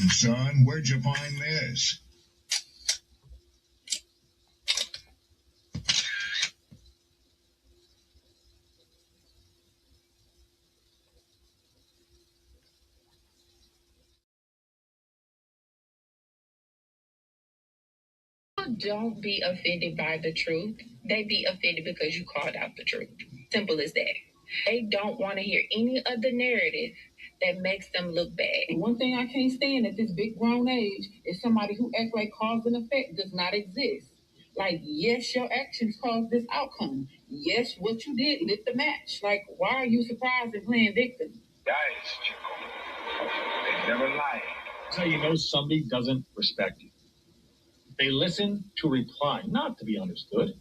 Son, where'd you find this? Don't be offended by the truth. They be offended because you called out the truth. Simple as that. They don't want to hear any of the narrative that makes them look bad. One thing I can't stand at this big grown age is somebody who acts like cause and effect does not exist. Like, yes, your actions caused this outcome. Yes, what you did lit the match. Like, why are you surprised and playing victim? Guys, Chico. They never lie. That's how you know somebody doesn't respect you. They listen to reply, not to be understood.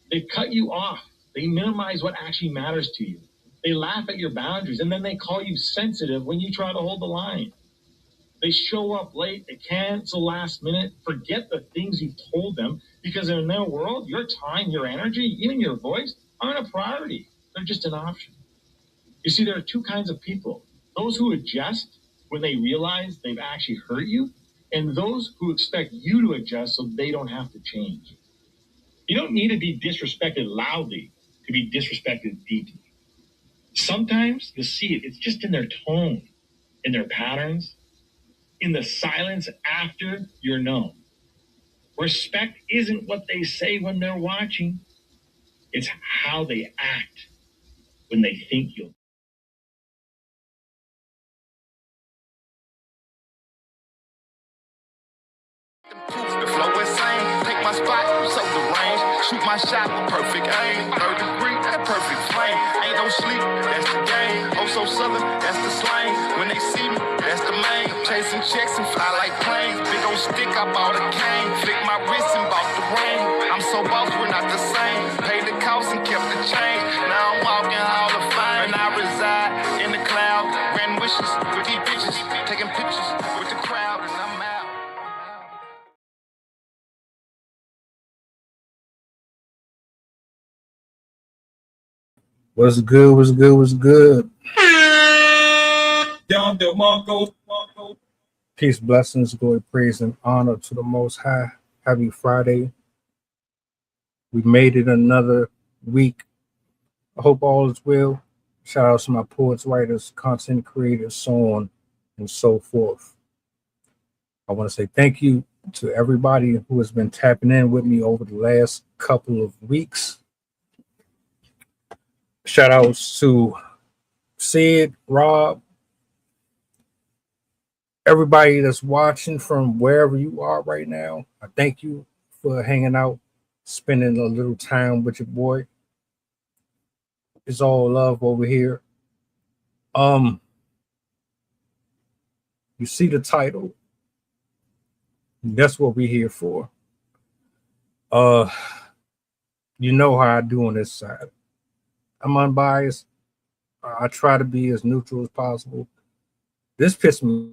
They cut you off. They minimize what actually matters to you. They laugh at your boundaries, and then they call you sensitive when you try to hold the line. They show up late. They cancel last minute. Forget the things you've told them, because in their world, your time, your energy, even your voice aren't a priority. They're just an option. You see, there are two kinds of people. Those who adjust when they realize they've actually hurt you, and those who expect you to adjust so they don't have to change. You don't need to be disrespected loudly to be disrespected deeply. Sometimes you'll see it. It's just in their tone, in their patterns, in the silence after you're known. Respect isn't what they say when they're watching. It's how they act when they think you'll. The flow insane, take my spot, so the range. Shoot my shot with perfect aim. 3rd degree, that perfect flame. Ain't no sleep, that's the game. Oh, so southern, that's the slang. When they see me, that's the main. Chasing checks and fly like planes. Big old stick, I bought a cane. Flick my wrist and bought the ring. I'm so boss, we're not the same. Paid the cost and kept the change. Now I'm walking Hall of Fame. And I reside in the cloud. Grand wishes with these bitches. Taking pictures with the crowd, and I'm out. What's good? What's good? What's good? Peace, blessings, glory, praise, and honor to the Most High. Happy Friday. We made it another week. I hope all is well. Shout out to my poets, writers, content creators, so on and so forth. I want to say thank you to everybody who has been tapping in with me over the last couple of weeks. Shout outs to Sid, Rob, everybody that's watching from wherever you are right now. I thank you for hanging out, spending a little time with your boy. It's all love over here. You see the title. That's what we're here for. You know how I do on this side. I'm unbiased. I try to be as neutral as possible. This pissed me,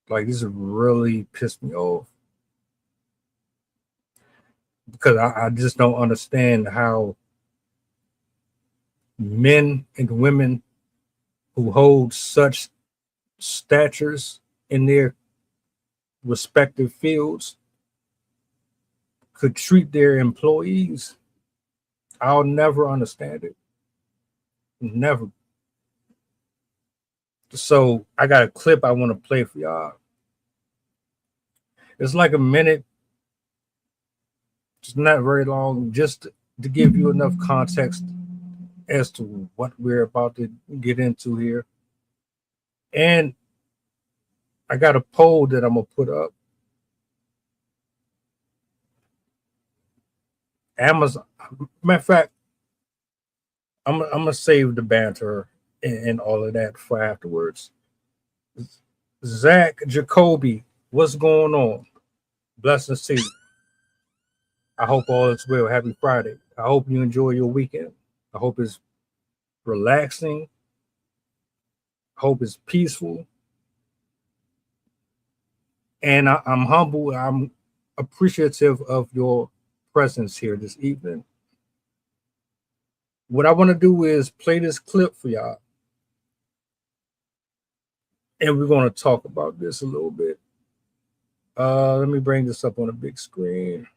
this really pissed me off. Because I just don't understand how men and women who hold such statures in their respective fields could treat their employees. I'll never understand it. Never. So I got a clip I want to play for y'all. It's like a minute. It's not very long, just to give you enough context as to what we're about to get into here. And I got a poll that I'm going to put up. Amazon, matter of fact, I'm going to save the banter and all of that for afterwards. Zach Jacoby, what's going on? Blessings to you. I hope all is well. Happy Friday. I hope you enjoy your weekend. I hope it's relaxing. I hope it's peaceful. And I'm humble. I'm appreciative of your presence here this evening. What I want to do is play this clip for y'all. and we're going to talk about this a little bit. Let me bring this up on a big screen.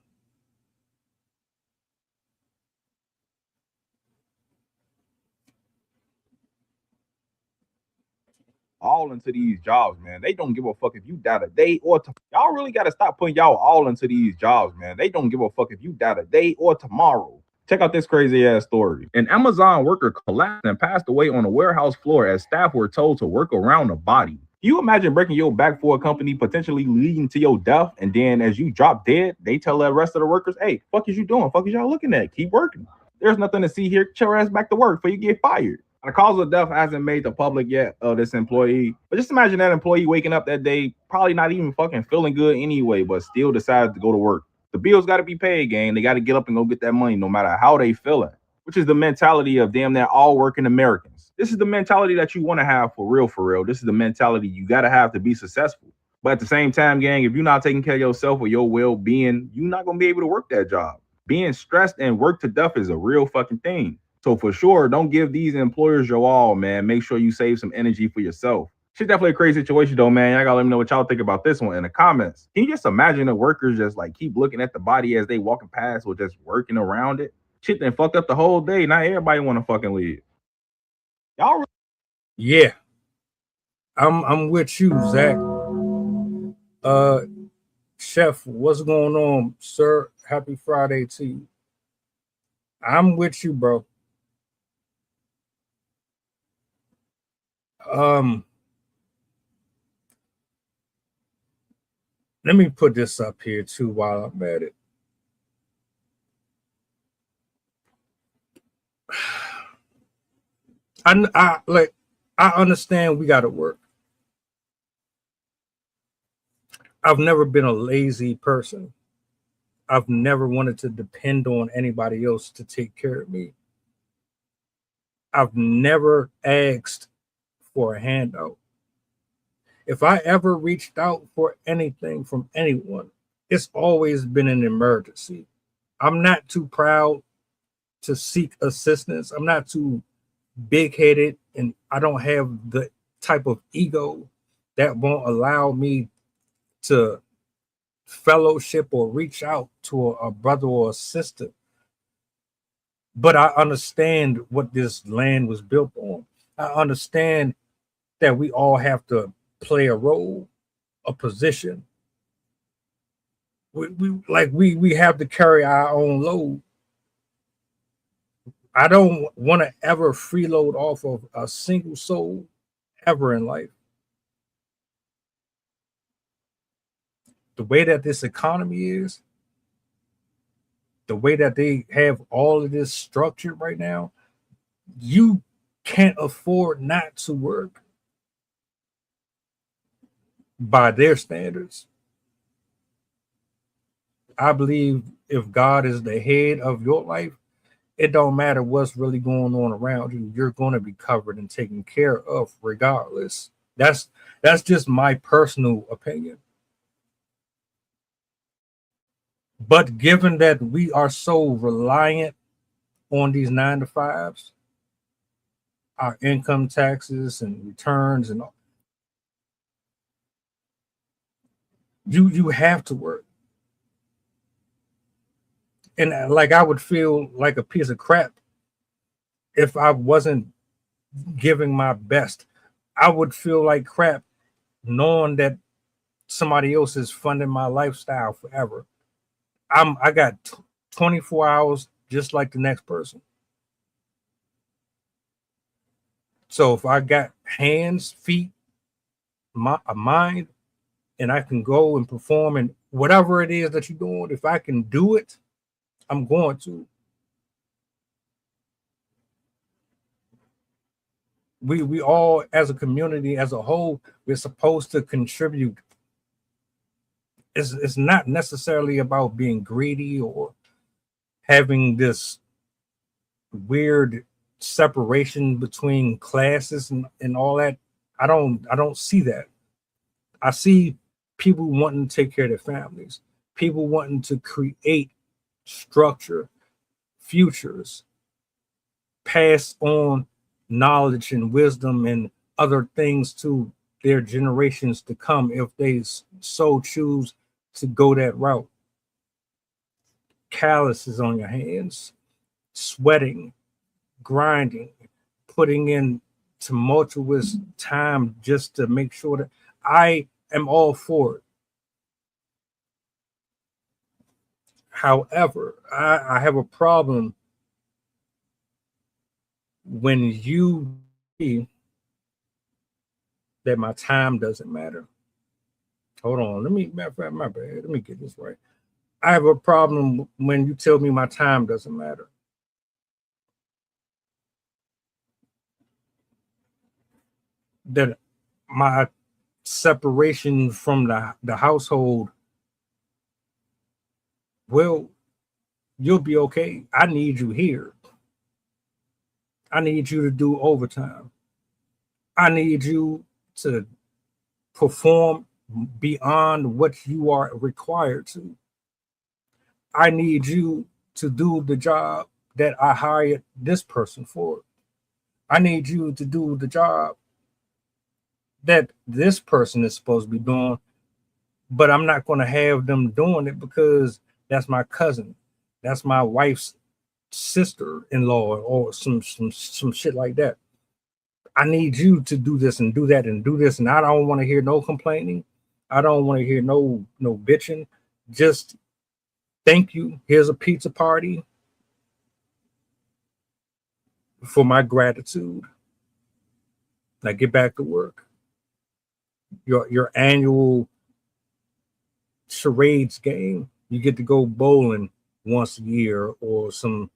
All into these jobs, man. They don't give a fuck if you die today or y'all really got to stop putting y'all all into these jobs, man. They don't give a fuck if you die today or tomorrow. Check out this crazy ass story. An Amazon worker collapsed and passed away on a warehouse floor as staff were told to work around the body. Can you imagine breaking your back for a company, potentially leading to your death, and then as you drop dead, they tell the rest of the workers, hey, fuck is you doing? Fuck is y'all looking at? Keep working. There's nothing to see here. Get your ass back to work before you get fired. The cause of death hasn't made the public yet of this employee. But just imagine that employee waking up that day, probably not even fucking feeling good anyway, but still decided to go to work. The bills got to be paid, gang. They got to get up and go get that money no matter how they feeling, which is the mentality of damn near all working Americans. This is the mentality that you want to have for real, for real. This is the mentality you got to have to be successful. But at the same time, gang, if you're not taking care of yourself or your well-being, you're not going to be able to work that job. Being stressed and work to death is a real fucking thing. So for sure, don't give these employers your all, man. Make sure you save some energy for yourself. Shit's definitely a crazy situation, though, man. Y'all gotta let me know what y'all think about this one in the comments. Can you just imagine the workers just like keep looking at the body as they walking past or just working around it? Shit then fucked up the whole day. Not everybody want to fucking leave. Y'all. Yeah, I'm with you, Zach. Chef, what's going on, sir? Happy Friday to you. I'm with you, bro. Let me put this up here too while I'm at it. I understand we got to work. I've never been a lazy person. I've never wanted to depend on anybody else to take care of me. I've never asked for a handout. If I ever reached out for anything from anyone, it's always been an emergency. I'm not too proud to seek assistance. I'm not too big-headed, and I don't have the type of ego that won't allow me to fellowship or reach out to a brother or a sister. But I understand what this land was built on. I understand that we all have to play a role, a position. We have to carry our own load. I don't want to ever freeload off of a single soul ever in life. The way that this economy is, the way that they have all of this structure right now, you can't afford not to work by their standards. I believe if God is the head of your life, it don't matter what's really going on around you. You're going to be covered and taken care of regardless. That's just my personal opinion. But given that we are so reliant on these 9-to-5s, our income taxes and returns and all, you have to work. And like I would feel like a piece of crap if I wasn't giving my best. I would feel like crap knowing that somebody else is funding my lifestyle forever. I got 24 hours just like the next person. So if I got hands, feet, a mind, and I can go and perform and whatever it is that you're doing, if I can do it, I'm going to. We all, as a community, as a whole, we're supposed to contribute. It's not necessarily about being greedy or having this weird separation between classes and all that. I don't see that. I see people wanting to take care of their families, people wanting to create structure, futures, pass on knowledge and wisdom and other things to their generations to come if they so choose to go that route. Calluses on your hands, sweating, grinding, putting in tumultuous time just to make sure that I am all for it. However, I have a problem when you see that my time doesn't matter. Hold on, let me let me get this right. I have a problem when you tell me my time doesn't matter. That my separation from the household, well, you'll be okay. I need you here. I need you to do overtime. I need you to perform beyond what you are required to. I need you to do the job that I hired this person for. I need you to do the job that this person is supposed to be doing, but I'm not going to have them doing it because that's my cousin. That's my wife's sister-in-law or some shit like that. I need you to do this and do that and do this, and I don't want to hear no complaining. I don't want to hear no bitching. Just thank you. Here's a pizza party for my gratitude. Now get back to work. Your annual charades game, you get to go bowling once a year or some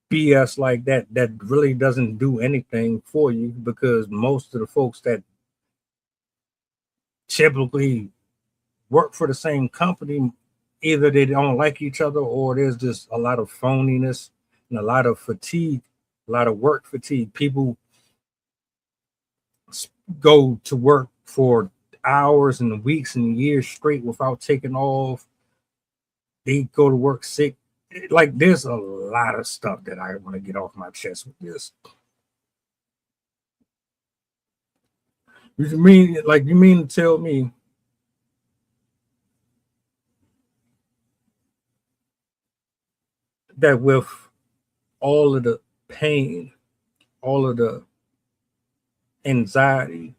BS like that really doesn't do anything for you, because most of the folks that typically work for the same company, either they don't like each other or there's just a lot of phoniness and a lot of fatigue, a lot of work fatigue. People go to work for hours and weeks and years straight without taking off. They go to work sick. Like, there's a lot of stuff that I want to get off my chest with this. You mean to tell me that with all of the pain, all of the anxiety,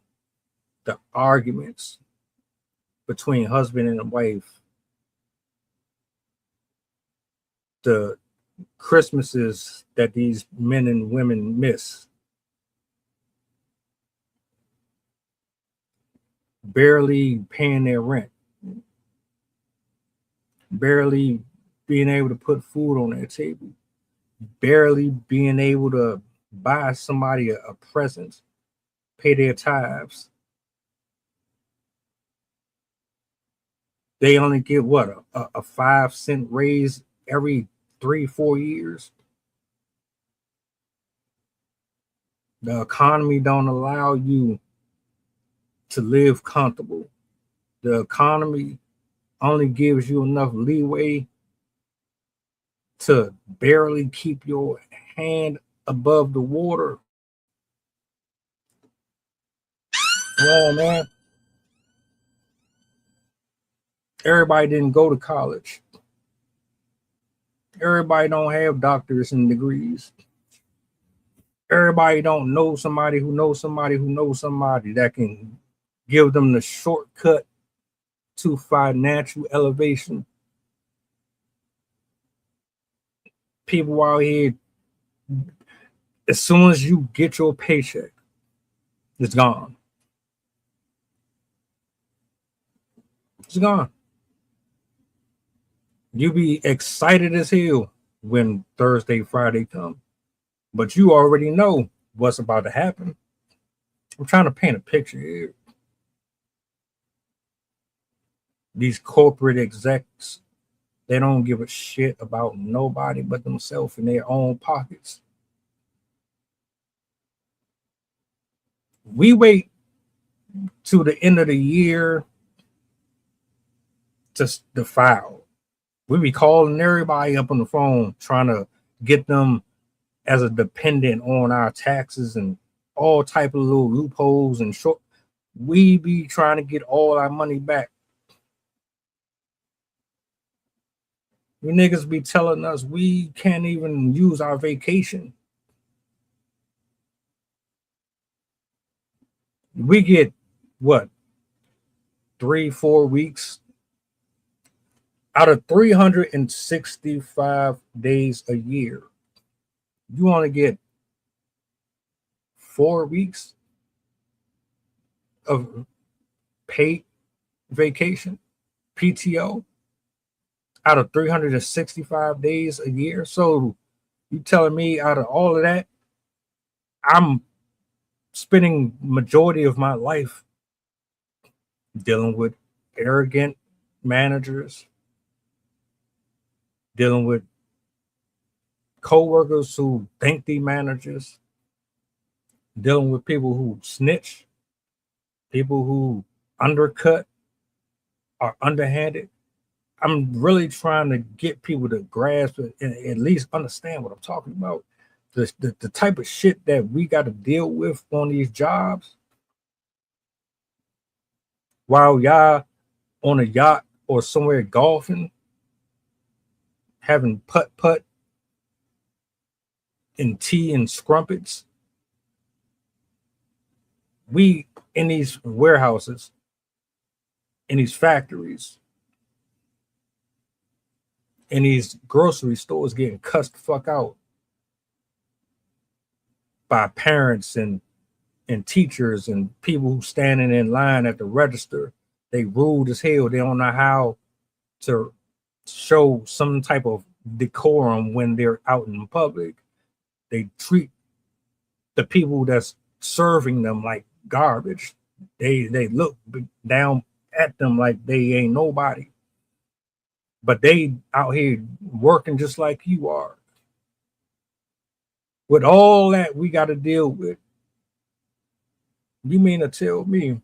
the arguments between husband and wife, the Christmases that these men and women miss, barely paying their rent, barely being able to put food on their table, barely being able to buy somebody a present, pay their tithes. They only get what, a 5-cent raise every 3-4 years. The economy don't allow you to live comfortable. The economy only gives you enough leeway to barely keep your hand above the water. Come on, man. Everybody didn't go to college. Everybody don't have doctors and degrees. Everybody don't know somebody who knows somebody who knows somebody that can give them the shortcut to financial elevation. People out here, as soon as you get your paycheck, it's gone. It's gone. You be excited as hell when Thursday, Friday come, but you already know what's about to happen. I'm trying to paint a picture here. These corporate execs, they don't give a shit about nobody but themselves in their own pockets. We wait to the end of the year to file. We be calling everybody up on the phone trying to get them as a dependent on our taxes and all type of little loopholes and short. We be trying to get all our money back. You niggas be telling us we can't even use our vacation. We get what, 3-4 weeks out of 365 days a year. You want to get 4 weeks of paid vacation, PTO, out of 365 days a year. So you telling me out of all of that, I'm spending majority of my life dealing with arrogant managers, dealing with co-workers who think they managers, dealing with people who snitch, people who undercut, are underhanded. I'm really trying to get people to grasp it and at least understand what I'm talking about. The type of shit that we got to deal with on these jobs while y'all on a yacht or somewhere golfing, having putt and tea and scrumpets. We in these warehouses, in these factories, in these grocery stores getting cussed the fuck out by parents and teachers and people who standing in line at the register. They rude as hell. They don't know how to show some type of decorum when they're out in public. They treat the people that's serving them like garbage. They look down at them like they ain't nobody. But they out here working just like you are. With all that we got to deal with, you mean to tell me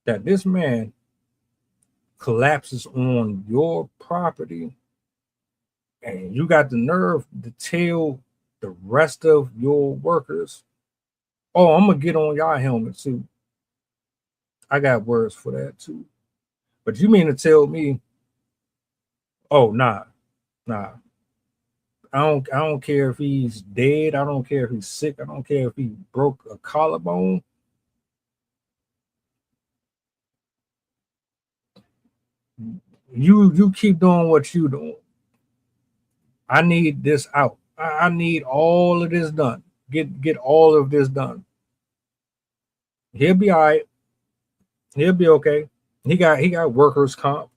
that this man collapses on your property and you got the nerve to tell the rest of your workers, oh, I'm going to get on y'all helmet too. I got words for that too. But you mean to tell me, oh, nah. I don't care if he's dead. I don't care if he's sick. I don't care if he broke a collarbone. You keep doing what you doing. I need this out. I need all of this done. Get all of this done. He'll be all right. He'll be okay. He got workers' comp.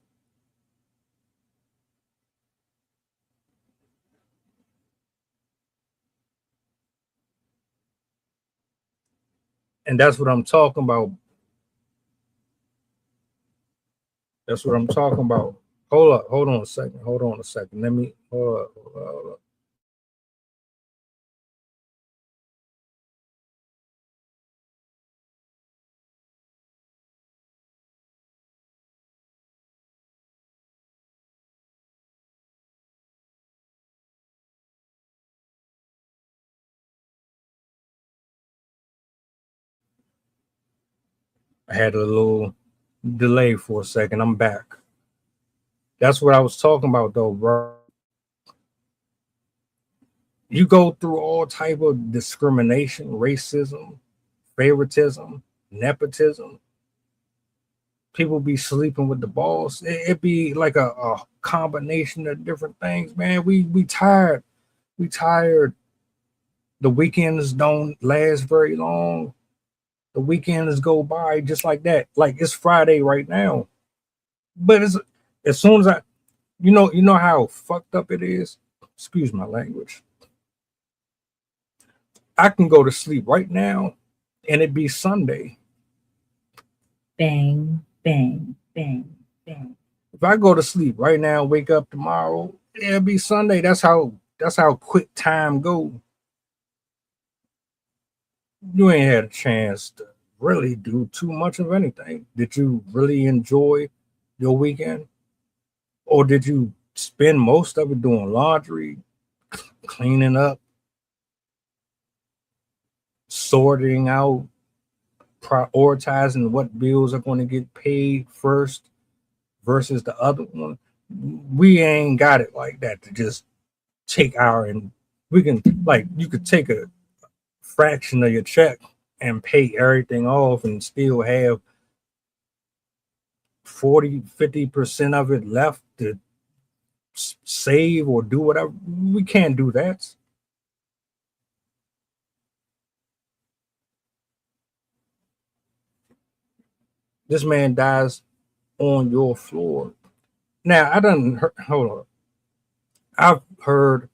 And that's what I'm talking about. That's what I'm talking about. Hold on a second. Let me hold up. I had a little delay for a second. I'm back. That's what I was talking about though, bro. You go through all type of discrimination, racism, favoritism, nepotism. People be sleeping with the boss. It be like a combination of different things, man. We tired. We tired. The weekends don't last very long. The weekends go by just like that. Like it's Friday right now. But it's as soon as you know how fucked up it is. Excuse my language. I can go to sleep right now and it be Sunday. Bang, bang, bang, bang. If I go to sleep right now, wake up tomorrow, it'll be Sunday. That's how quick time goes. You ain't had a chance to really do too much of anything. Did you really enjoy your weekend? Or did you spend most of it doing laundry, cleaning up, sorting out, prioritizing what bills are going to get paid first versus the other one. We ain't got it like that to just take our and we can like you could take a fraction of your check and pay everything off and still have 40-50% of it left to save or do whatever. We can't do that. This man dies on your floor. Now I done hold on. I've heard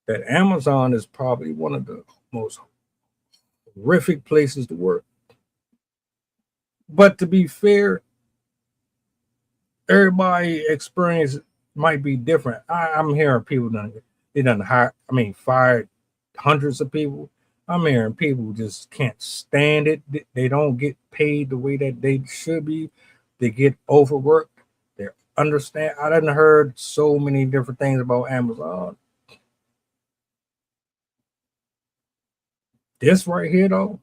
that Amazon is probably one of the most horrific places to work. But to be fair, everybody experience might be different. I'm hearing people done fired hundreds of people. I'm hearing people just can't stand it. They don't get paid the way that they should be. They get overworked. They understand. I done heard so many different things about Amazon. This right here, though,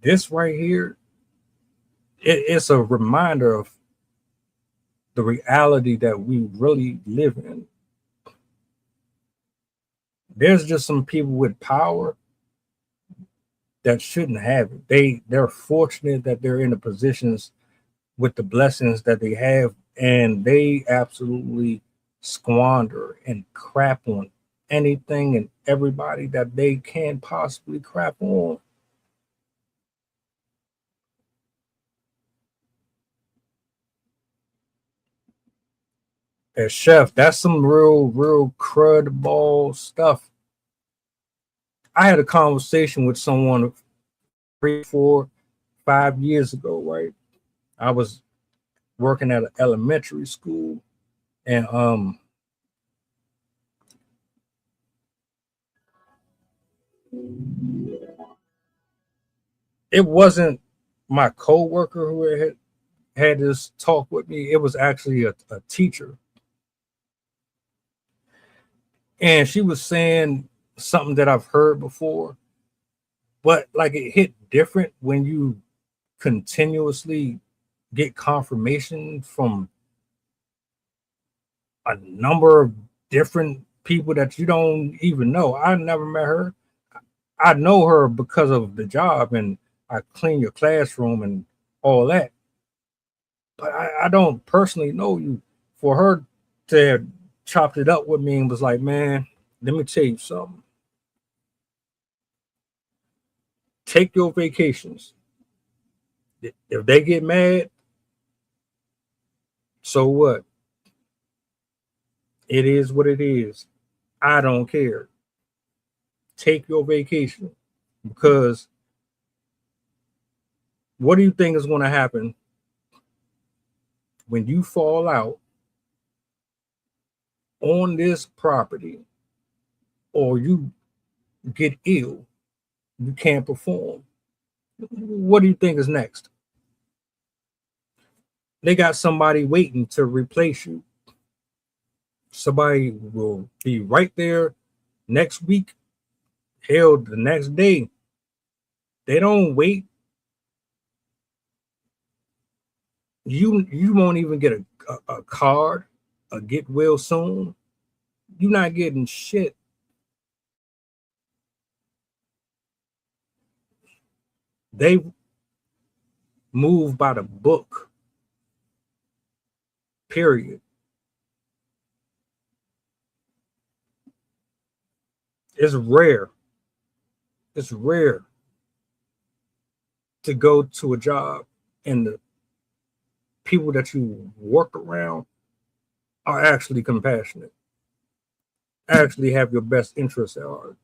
this right here, it's a reminder of the reality that we really live in. There's just some people with power that shouldn't have it. They're fortunate that they're in the positions with the blessings that they have, and they absolutely squander and crap on anything and everybody that they can possibly crap on. As chef, that's some real crud ball stuff. I had a conversation with someone 3, 4, 5 years ago, right? I was working at an elementary school, and it wasn't my coworker who had this talk with me. It was actually a teacher, and she was saying something that I've heard before, but like it hit different when you continuously get confirmation from a number of different people that you don't even know. I never met her. I know her because of the job, and I clean your classroom and all that. But I don't personally know you. For her to have chopped it up with me and was like, man, let me tell you something. Take your vacations. If they get mad, so what? It is what it is. I don't care. Take your vacation, because what do you think is going to happen when you fall out on this property or you get ill, you can't perform? What do you think is next? They got somebody waiting to replace you. Somebody will be right there next week, hell, the next day. They don't wait. You won't even get a card, a get well soon. You're not getting shit. They move by the book. Period. It's rare. It's rare to go to a job and the people that you work around are actually compassionate, actually have your best interests at heart.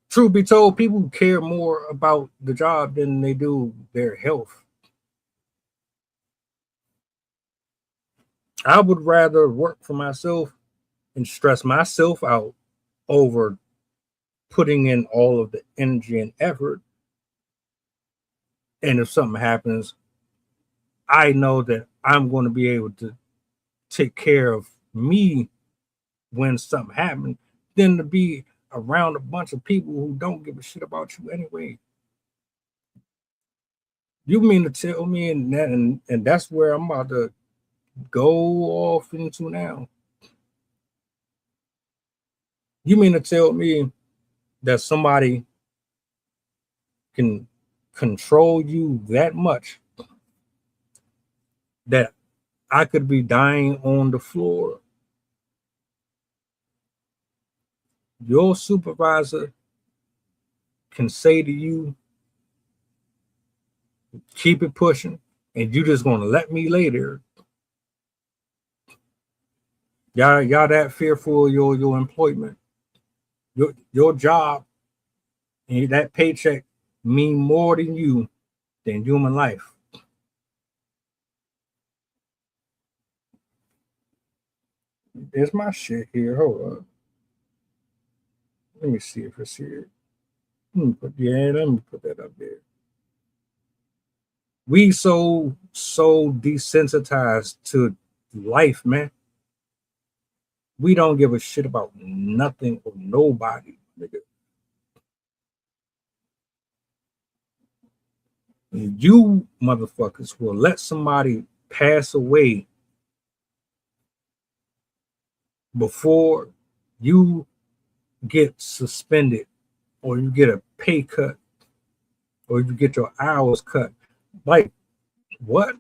Truth be told, people care more about the job than they do their health. I would rather work for myself and stress myself out over putting in all of the energy and effort. And if something happens, I know that I'm going to be able to take care of me when something happened than to be around a bunch of people who don't give a shit about you anyway. You mean to tell me and that's where I'm about to go off into now. You mean to tell me that somebody can control you that much that I could be dying on the floor? Your supervisor can say to you, keep it pushing, and you just gonna let me lay there. Y'all that fearful of your employment, your job, and that paycheck mean more to you than human life. There's my shit here. Hold up. Let me see if it's here. Let me put that up there. We so desensitized to life, man. We don't give a shit about nothing or nobody, nigga. You motherfuckers will let somebody pass away before you get suspended or you get a pay cut or you get your hours cut. Like, what?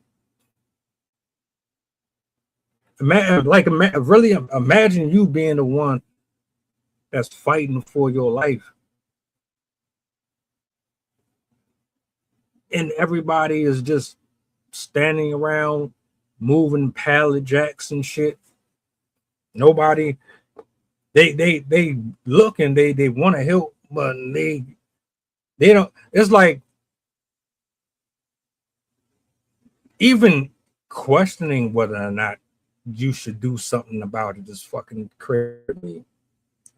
Really imagine you being the one that's fighting for your life. And everybody is just standing around moving pallet jacks and shit. Nobody, they look and they want to help, but they don't. It's like even questioning whether or not you should do something about it is fucking crazy.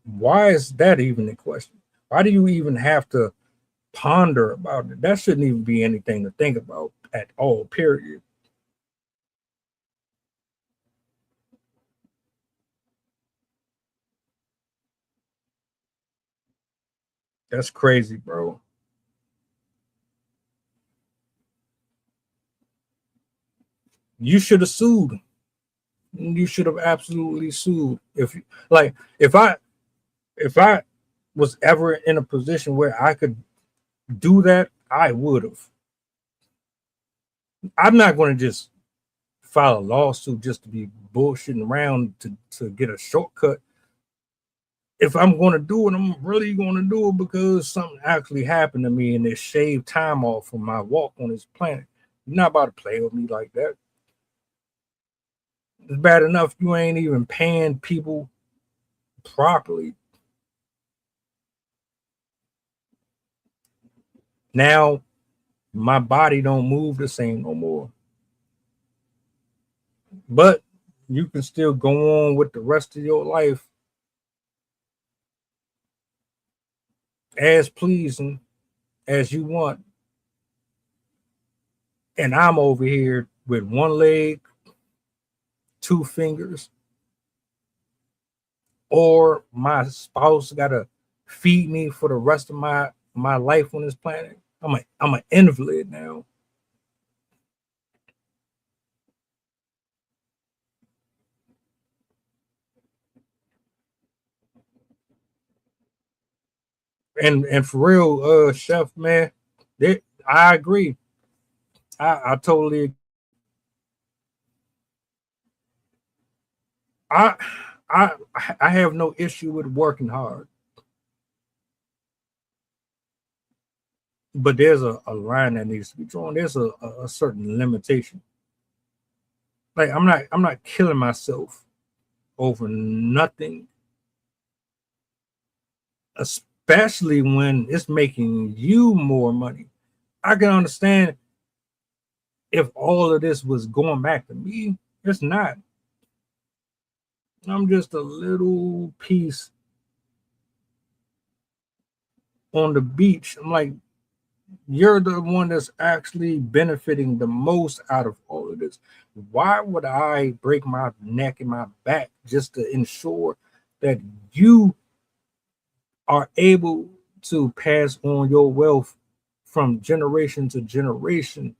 Why is that even a question? Why do you even have to ponder about it? That shouldn't even be anything to think about at all, period. That's crazy, bro. You should have sued. You should have absolutely sued. If I was ever in a position where I could do that, I would have. I'm not going to just file a lawsuit just to be bullshitting around to get a shortcut. If I'm going to do it, I'm really going to do it because something actually happened to me and it shaved time off from my walk on this planet. You're not about to play with me like that. It's bad enough you ain't even paying people properly. Now my body don't move the same no more. But you can still go on with the rest of your life as pleasing as you want. And I'm over here with one leg, two fingers, or my spouse gotta feed me for the rest of my life on this planet. I'm an invalid now. And for real, chef man, I agree. I totally I I I have no issue with working hard. But there's a line that needs to be drawn. There's a certain limitation. Like I'm not killing myself over nothing, especially when it's making you more money. I can understand if all of this was going back to me. It's not. I'm just a little piece on the beach. I'm like, you're the one that's actually benefiting the most out of all of this. Why would I break my neck and my back just to ensure that you are able to pass on your wealth from generation to generation.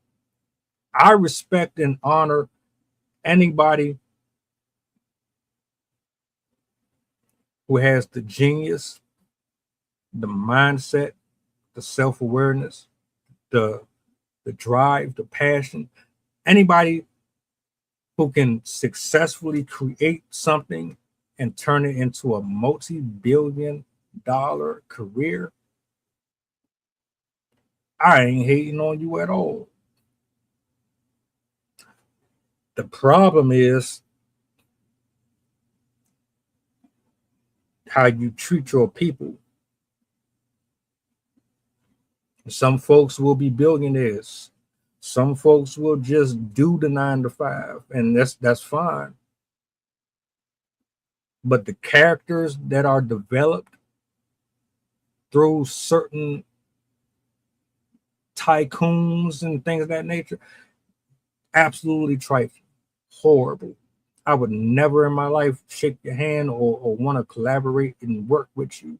I respect and honor anybody who has the genius, the mindset, the self-awareness, the drive, the passion. Anybody who can successfully create something and turn it into a multi-billion-dollar career, I ain't hating on you at all. The problem is how you treat your people. Some folks will be billionaires. Some folks will just do the 9 to 5, and that's fine. But the characters that are developed through certain tycoons and things of that nature, absolutely trifling, horrible. I would never in my life shake your hand or want to collaborate and work with you.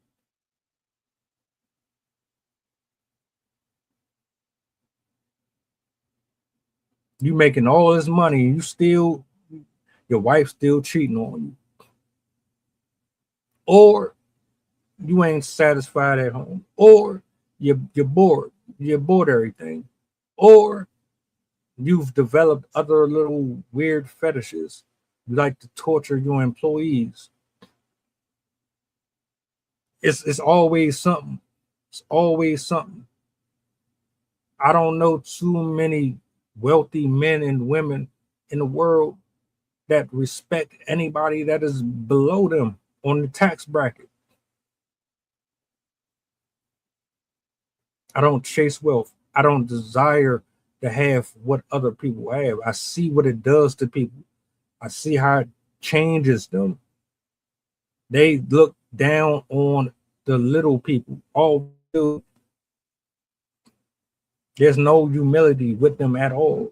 You making all this money, you still, your wife still cheating on you, or you ain't satisfied at home, or you're bored, you're bored of everything, or you've developed other little weird fetishes. You like to torture your employees. It's always something. It's always something. I don't know too many wealthy men and women in the world that respect anybody that is below them on the tax bracket. I don't chase wealth. I don't desire to have what other people have. I see what it does to people. I see how it changes them. They look down on the little people. All there's no humility with them at all.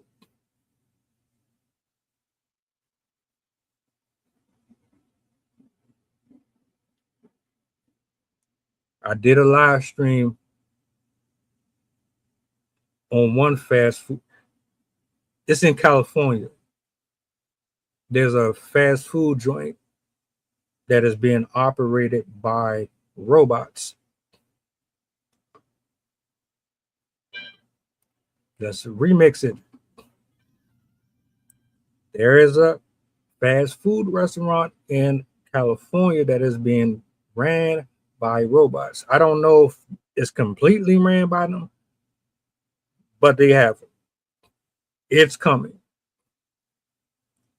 I did a live stream on one fast food. It's in California. There's a fast food joint that is being operated by robots. Let's remix it. There is a fast food restaurant in California that is being ran by robots. I don't know if it's completely ran by them, but they have it. It's coming.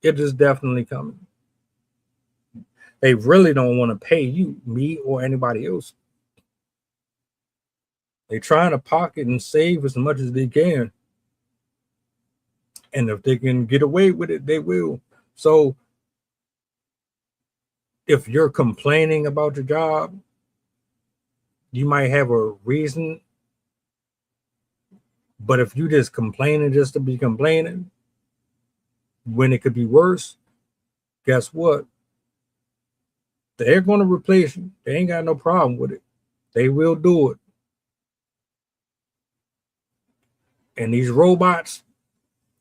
It is definitely coming. They really don't want to pay you, me, or anybody else. They're trying to pocket and save as much as they can. And if they can get away with it, they will. So if you're complaining about your job, you might have a reason. But if you just complaining just to be complaining, when it could be worse, guess what? They're going to replace you. They ain't got no problem with it. They will do it. And these robots,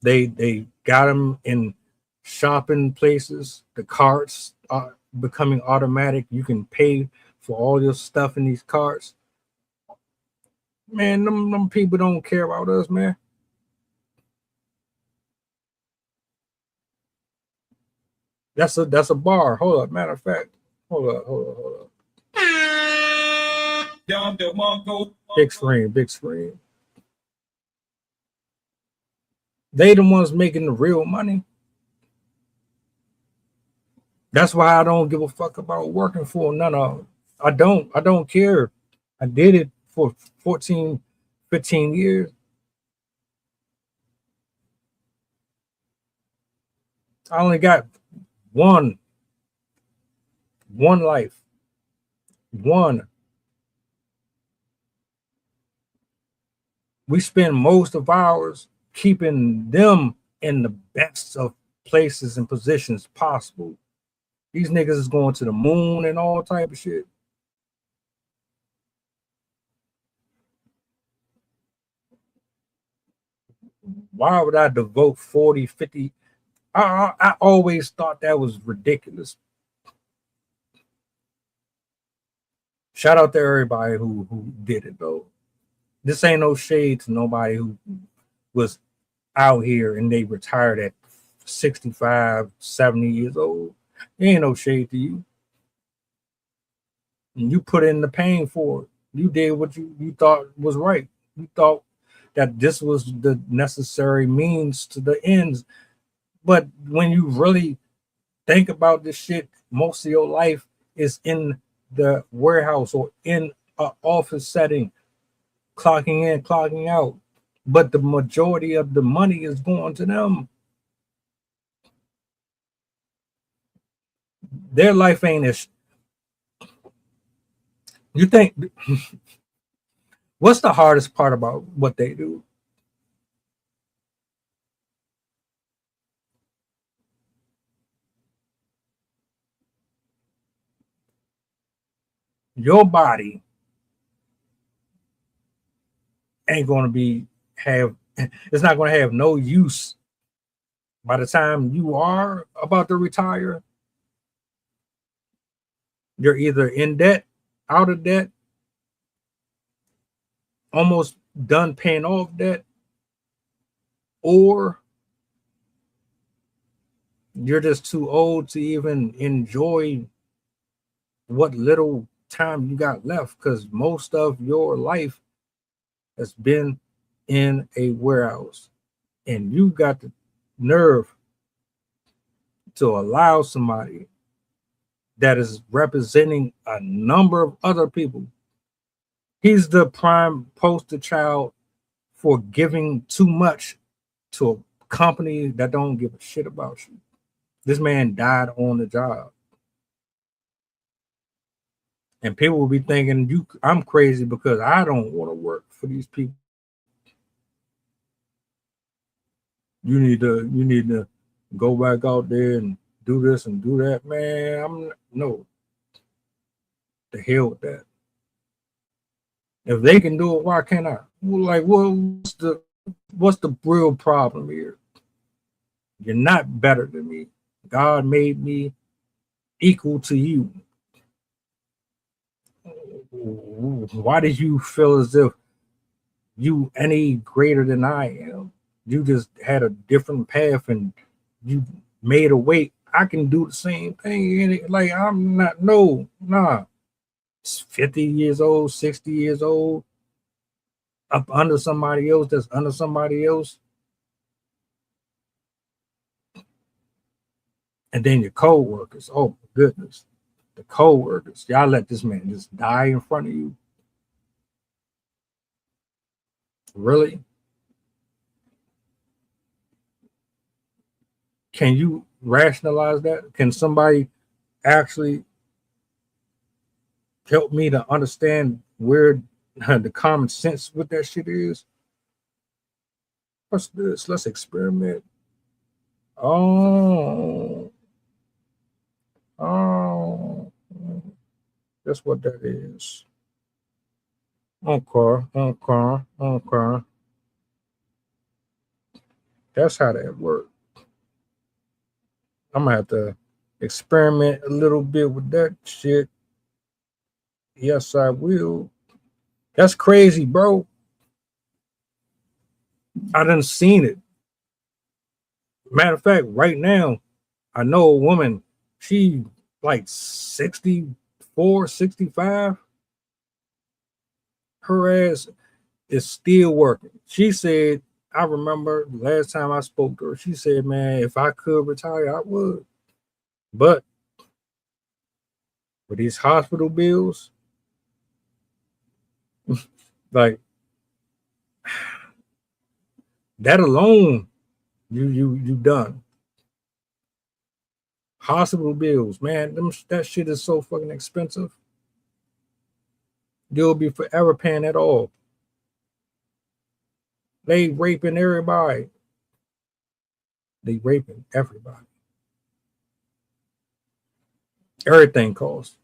they got them in shopping places. The carts are becoming automatic. You can pay for all your stuff in these carts. Man, them people don't care about us, man. That's a bar. Hold up. Matter of fact, hold up. Big screen, big screen. They the ones making the real money. That's why I don't give a fuck about working for none of them. I don't care. I did it for 14, 15 years. I only got one life. One. We spend most of ours keeping them in the best of places and positions possible. These niggas is going to the moon and all type of shit. Why would I devote 40, 50? I always thought that was ridiculous. Shout out to everybody who did it though. This ain't no shade to nobody who was out here and they retired at 65, 70 years old. There ain't no shade to you. And you put in the pain for it. You did what you thought was right. You thought that this was the necessary means to the ends. But when you really think about this shit, most of your life is in the warehouse or in an office setting, clocking in, clocking out. But the majority of the money is going to them. Their life ain't as you think. What's the hardest part about what they do? Your body ain't going to be have it's not going to have no use by the time you are about to retire. You're either in debt, out of debt, almost done paying off debt, or you're just too old to even enjoy what little time you got left because most of your life has been in a warehouse and you got the nerve to allow somebody that is representing a number of other people. He's the prime poster child for giving too much to a company that don't give a shit about you. This man died on the job. And people will be thinking I'm crazy because I don't want to work for these people. You need to go back out there and do this and do that, man. No. The hell with that. If they can do it, why can't I? Like, what's the real problem here? You're not better than me. God made me equal to you. Why did you feel as if you any greater than I am? You just had a different path and you made a way. I can do the same thing. Like I'm not, no, nah. 50 years old, 60 years old, up under somebody else that's under somebody else. And then your co-workers. Oh my goodness. The co-workers. Y'all let this man just die in front of you. Really? Can you rationalize that? Can somebody actually help me to understand where the common sense with that shit is? What's this? Let's experiment. Oh, that's what that is. Okay. That's how that works. I'm gonna have to experiment a little bit with that shit. Yes, I will. That's crazy, bro. I done seen it. Matter of fact, right now, I know a woman, she like 64, 65. Her ass is still working. She said, I remember the last time I spoke to her, she said, man, if I could retire, I would. But for these hospital bills, like that alone, you done. Hospital bills, man, that shit is so fucking expensive. You'll be forever paying that all. They raping everybody. They raping everybody. Everything costs.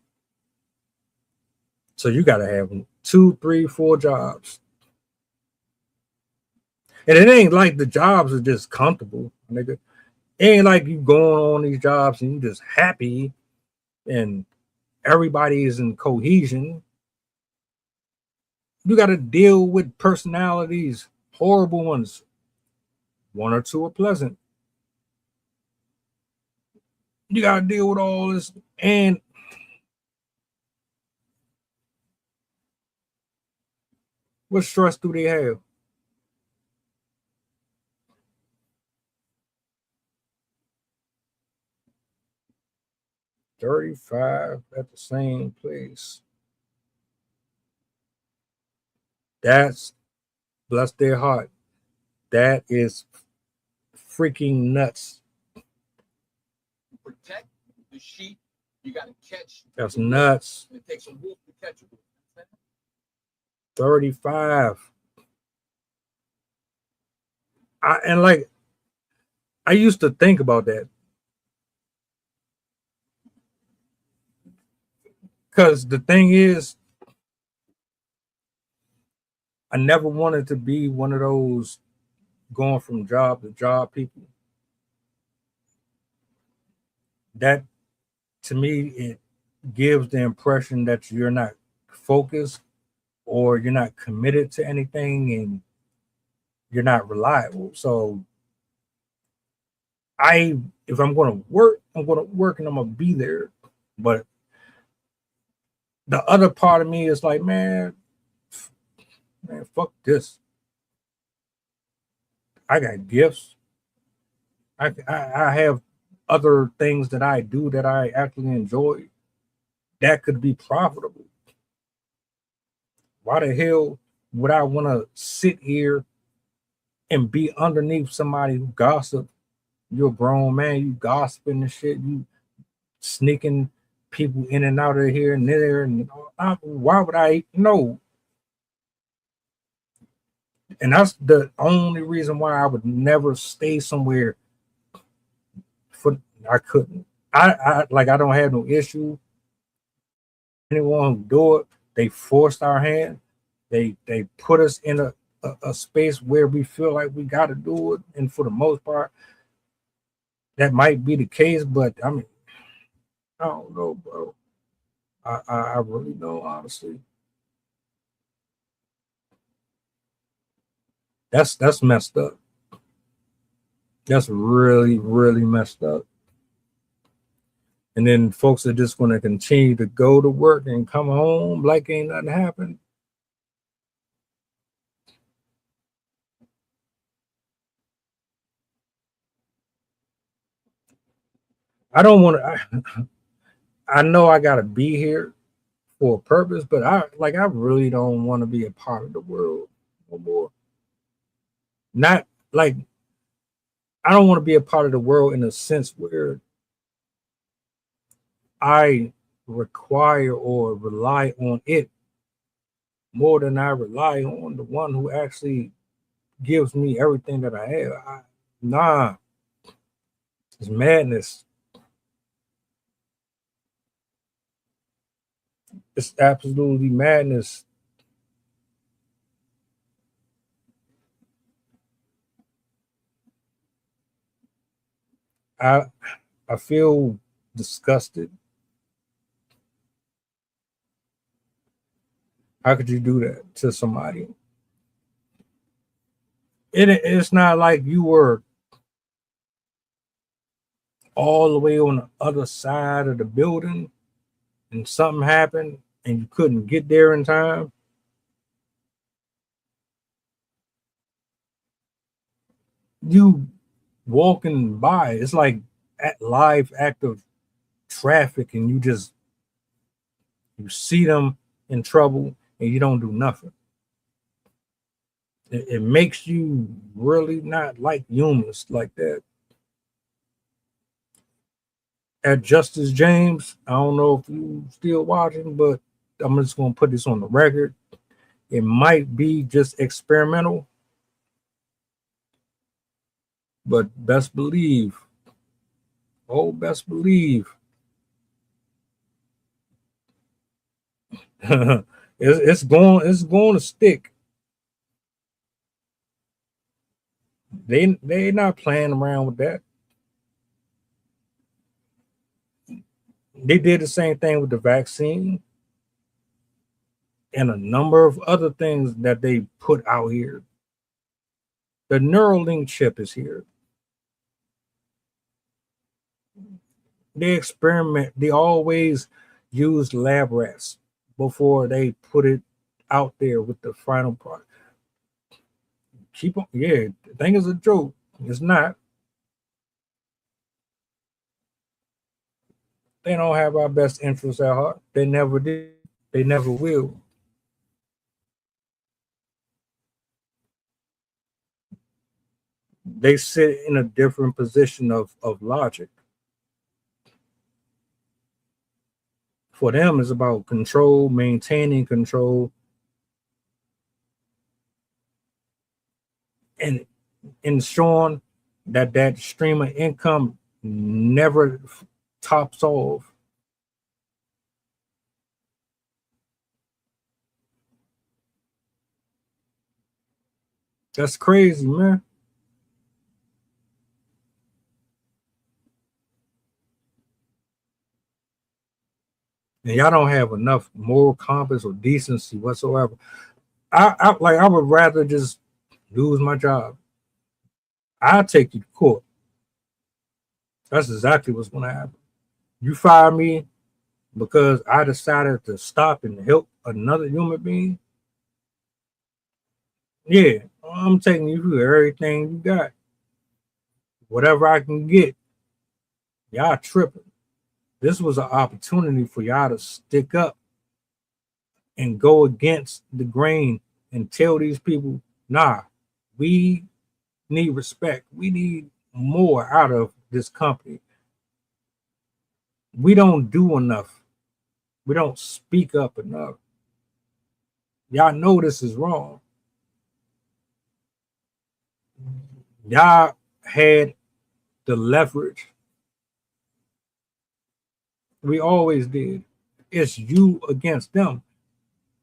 So you got to have 2, 3, 4 jobs. And it ain't like the jobs are just comfortable, nigga. It ain't like you going on these jobs and you just happy and everybody is in cohesion. You got to deal with personalities, horrible ones. 1 or 2 are pleasant. You got to deal with all this. And what stress do they have? $35 at the same place. That's, bless their heart, that is freaking nuts. Protect the sheep. You got to catch. That's nuts. It takes a wolf to catch a wolf. 35. I used to think about that. Because the thing is, I never wanted to be one of those going from job to job people. That, to me, it gives the impression that you're not focused or you're not committed to anything and you're not reliable. So if I'm going to work, I'm going to work and I'm going to be there. But the other part of me is like, man, fuck this. I got gifts. I have other things that I do that I actually enjoy that could be profitable. Why the hell would I want to sit here and be underneath somebody who gossip? You're a grown man, you gossiping and shit, you sneaking people in and out of here and there, and why would I know? And that's the only reason why I would never stay somewhere. I couldn't. I don't have no issue. Anyone who do it, they forced our hand. They put us in a space where we feel like we got to do it, and for the most part, that might be the case. But I mean, I don't know, bro. I really don't, honestly. That's messed up. That's really, really messed up. And then folks are just going to continue to go to work and come home like ain't nothing happened. I don't want to. I know I got to be here for a purpose, but I really don't want to be a part of the world no more. Not like I don't want to be a part of the world in a sense where I require or rely on it more than I rely on the one who actually gives me everything that I have. Nah, it's madness. It's absolutely madness. I feel disgusted. How could you do that to somebody? It's not like you were all the way on the other side of the building and something happened and you couldn't get there in time. You walking by, it's like live active traffic, and you see them in trouble and you don't do nothing. It makes you really not like humans like that. At Justice James, I don't know if you still watching, but I'm just gonna put this on the record. It might be just experimental, but best believe it's going to stick. They not playing around with that. They did the same thing with the vaccine and a number of other things that they put out here. The Neuralink chip is here. They experiment. They always use lab rats before they put it out there with the final product. Keep on, yeah. The thing is a joke. It's not. They don't have our best interests at heart. They never did. They never will. They sit in a different position of logic. For them, it's about control, maintaining control, and ensuring that stream of income never tops off. That's crazy, man. And y'all don't have enough moral compass or decency whatsoever. I would rather just lose my job. I'll take you to court. That's exactly what's going to happen. You fire me because I decided to stop and help another human being. Yeah, I'm taking you through everything you got. Whatever I can get. Y'all tripping. This was an opportunity for y'all to stick up and go against the grain and tell these people, nah, we need respect. We need more out of this company. We don't do enough. We don't speak up enough. Y'all know this is wrong. Y'all had the leverage. We always did. It's you against them.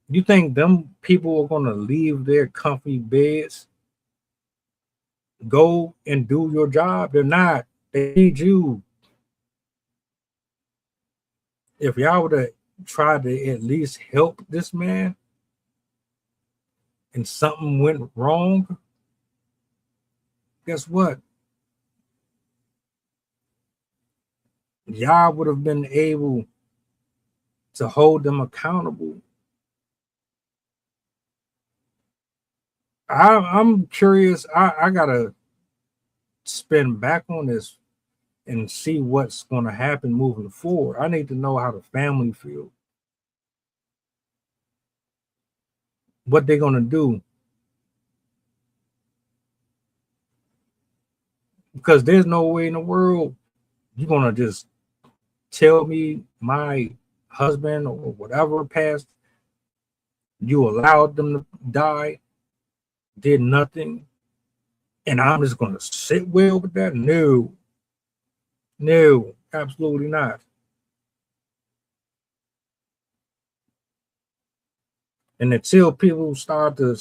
You think them people are going to leave their comfy beds, go and do your job? They're not. They need you. If y'all would have tried to at least help this man and something went wrong, guess what? Y'all would have been able to hold them accountable. I'm curious. I gotta spin back on this and see what's going to happen moving forward. I need to know how the family feel, what they're going to do, because there's no way in the world you're going to just tell me my husband or whatever passed, you allowed them to die, did nothing, and I'm just going to sit well with that. No, no, absolutely not. And until people start to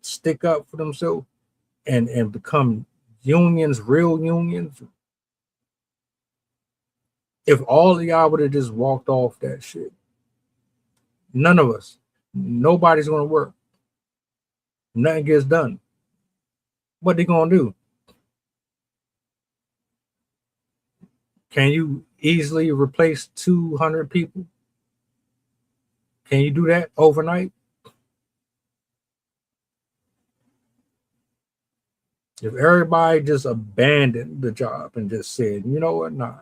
stick up for themselves and become unions, real unions, if all of y'all would have just walked off that shit, none of us, nobody's going to work. Nothing gets done. What they going to do? Can you easily replace 200 people? Can you do that overnight? If everybody just abandoned the job and just said, you know what, nah.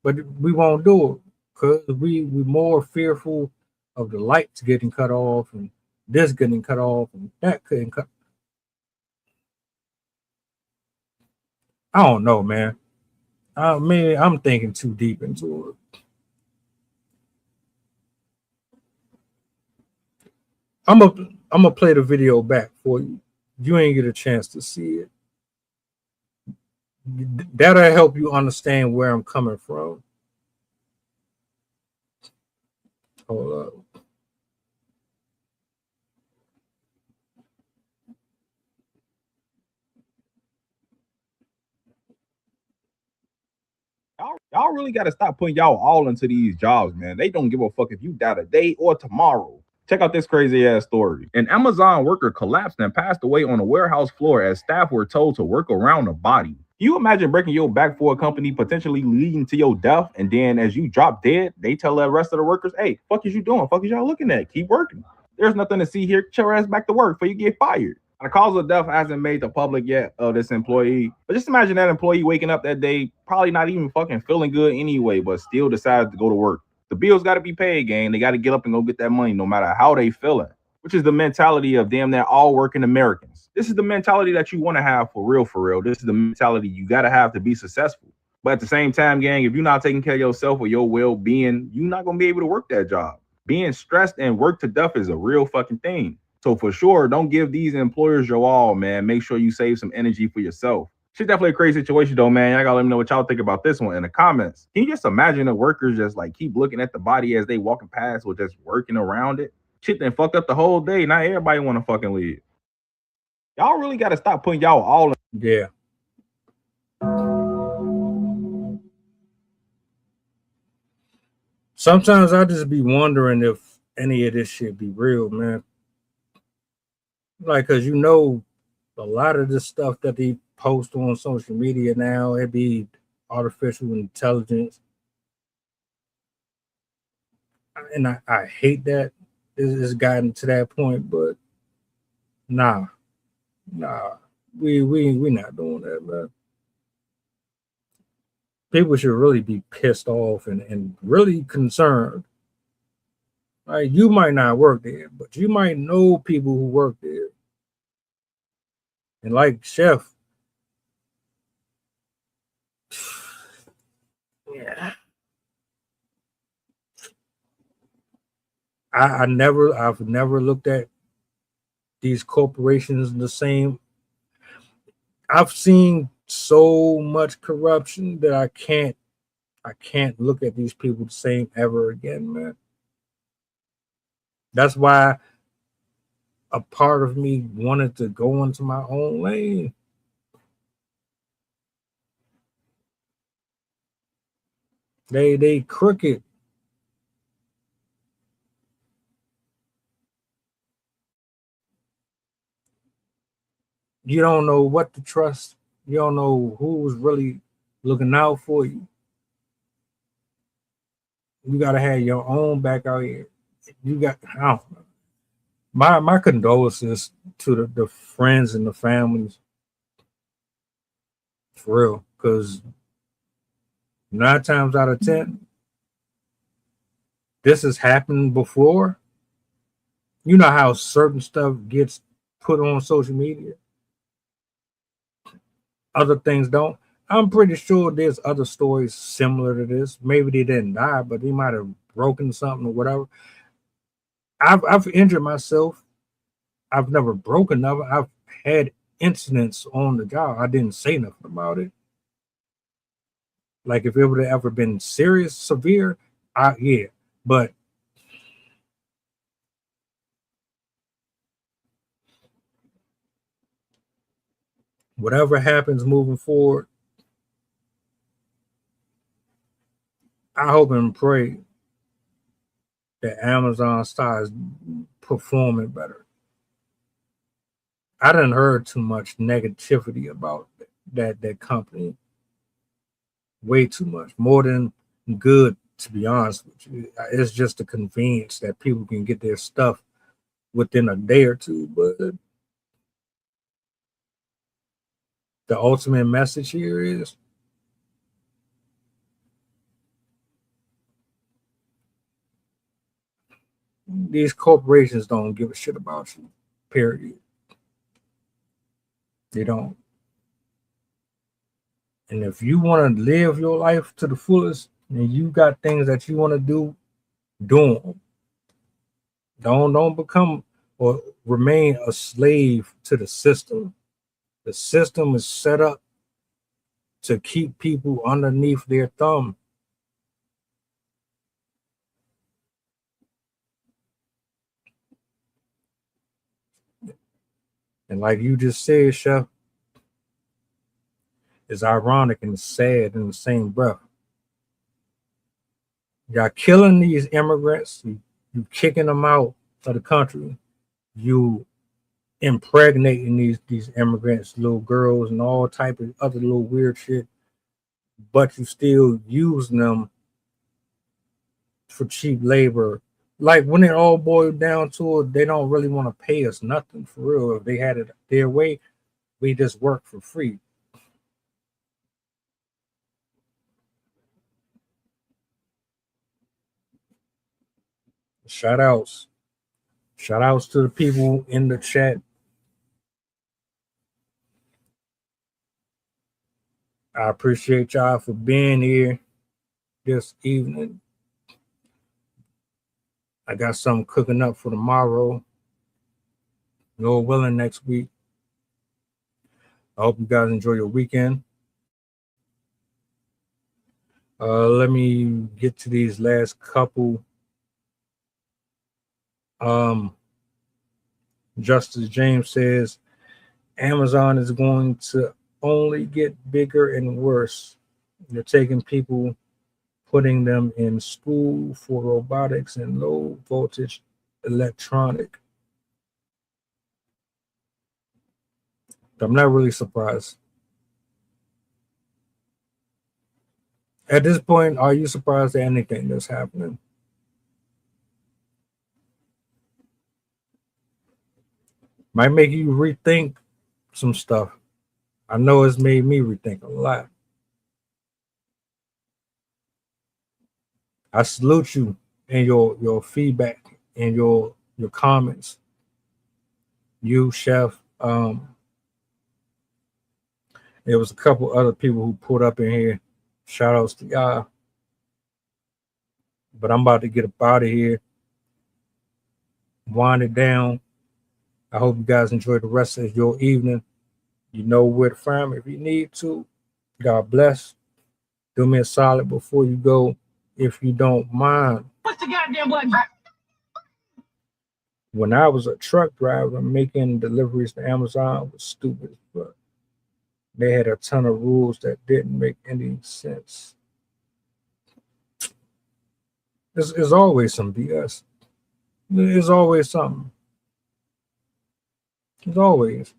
But we won't do it because we're more fearful of the lights getting cut off and this getting cut off and that couldn't cut. I don't know, man. I'm thinking too deep into it. I'm gonna play the video back for you. You ain't get a chance to see it. That'll help you understand where I'm coming from. Hold up. Y'all really got to stop putting y'all all into these jobs, man. They don't give a fuck if you die today or tomorrow. Check out this crazy ass story. An Amazon worker collapsed and passed away on a warehouse floor as staff were told to work around the body. Can you imagine breaking your back for a company, potentially leading to your death, and then as you drop dead, they tell the rest of the workers, hey, fuck is you doing? Fuck is y'all looking at? Keep working. There's nothing to see here. Get your ass back to work before you get fired. The cause of death hasn't made the public yet of this employee. But just imagine that employee waking up that day, probably not even fucking feeling good anyway, but still decides to go to work. The bills got to be paid, gang. They got to get up and go get that money no matter how they feeling, which is the mentality of damn near all working Americans. This is the mentality that you want to have for real, for real. This is the mentality you got to have to be successful. But at the same time, gang, if you're not taking care of yourself or your well-being, you're not going to be able to work that job. Being stressed and work to death is a real fucking thing. So for sure, don't give these employers your all, man. Make sure you save some energy for yourself. Shit, definitely a crazy situation though, man. Y'all gotta let me know what y'all think about this one in the comments. Can you just imagine the workers just like keep looking at the body as they walking past or just working around it? Shit then fucked up the whole day. Not everybody want to fucking leave. Y'all really gotta stop putting y'all all in. Yeah. Sometimes I just be wondering if any of this shit be real, man. Like, cause you know, a lot of the stuff that they post on social media now, it be artificial intelligence. And I hate that it's gotten to that point, but nah, we not doing that, man. People should really be pissed off and really concerned. Like, you might not work there, but you might know people who work there. And like Chef, yeah, I've never looked at these corporations the same. I've seen so much corruption that I can't look at these people the same ever again, man. That's why a part of me wanted to go into my own lane. They crooked. You don't know what to trust. You don't know who's really looking out for you. You gotta have your own back out here. You got, I don't know. My condolences to the friends and the families, for real, because 9 times out of 10, this has happened before. You know how certain stuff gets put on social media, other things don't. I'm pretty sure there's other stories similar to this. Maybe they didn't die, but they might have broken something or whatever. I've injured myself. I've never broken nothing. I've had incidents on the job. I didn't say nothing about it. Like, if it would have ever been serious, severe, yeah. But whatever happens moving forward, I hope and pray that Amazon starts performing better. I done heard too much negativity about that company. Way too much, more than good, to be honest with you. It's just a convenience that people can get their stuff within a day or two. But the ultimate message here is these corporations don't give a shit about you, period. They don't. And if you want to live your life to the fullest and you got things that you want to do them. Don't become or remain a slave to the system. The system is set up to keep people underneath their thumb. And like you just said, Chef, it's ironic and sad in the same breath. Y'all killing these immigrants, you kicking them out of the country, you impregnating these immigrants, little girls, and all type of other little weird shit, but you still using them for cheap labor. Like when it all boiled down to it, they don't really want to pay us nothing for real. If they had it their way, we just work for free. Shout outs. Shout outs to the people in the chat. I appreciate y'all for being here this evening. I got something cooking up for tomorrow. Lord willing, next week. I hope you guys enjoy your weekend. Let me get to these last couple. Justice James says Amazon is going to only get bigger and worse. They're taking people, putting them in school for robotics and low voltage electronic. I'm not really surprised. At this point, are you surprised at anything that's happening? Might make you rethink some stuff. I know it's made me rethink a lot. I salute you and your feedback and your comments. You, Chef. There was a couple other people who pulled up in here. Shout outs to y'all. But I'm about to get up out of here. Wind it down. I hope you guys enjoy the rest of your evening. You know where to find me if you need to. God bless. Do me a solid before you go, if you don't mind. What's the goddamn button? When I was a truck driver, making deliveries to Amazon was stupid, but they had a ton of rules that didn't make any sense. There's always some BS. There's always something. There's always.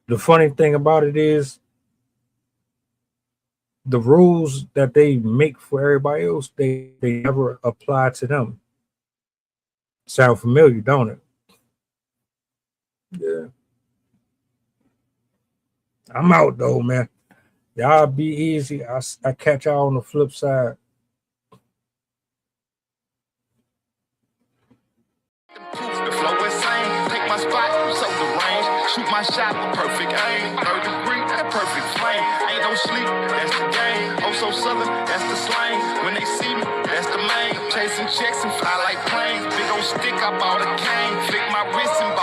The funny thing about it is the rules that they make for everybody else, they never apply to them. Sound familiar, don't it? Yeah. I'm out though, man. Y'all be easy. I catch y'all on the flip side. The flow insane, take my spot, so the range. Shoot my shot with perfect aim. 3rd degree, that perfect flame. Ain't no sleep, that's the game. Oh, so southern, that's the slang. When they see me, that's the main. Chasing checks and fly like planes. Big old stick, I bought a cane. Flick my wrist and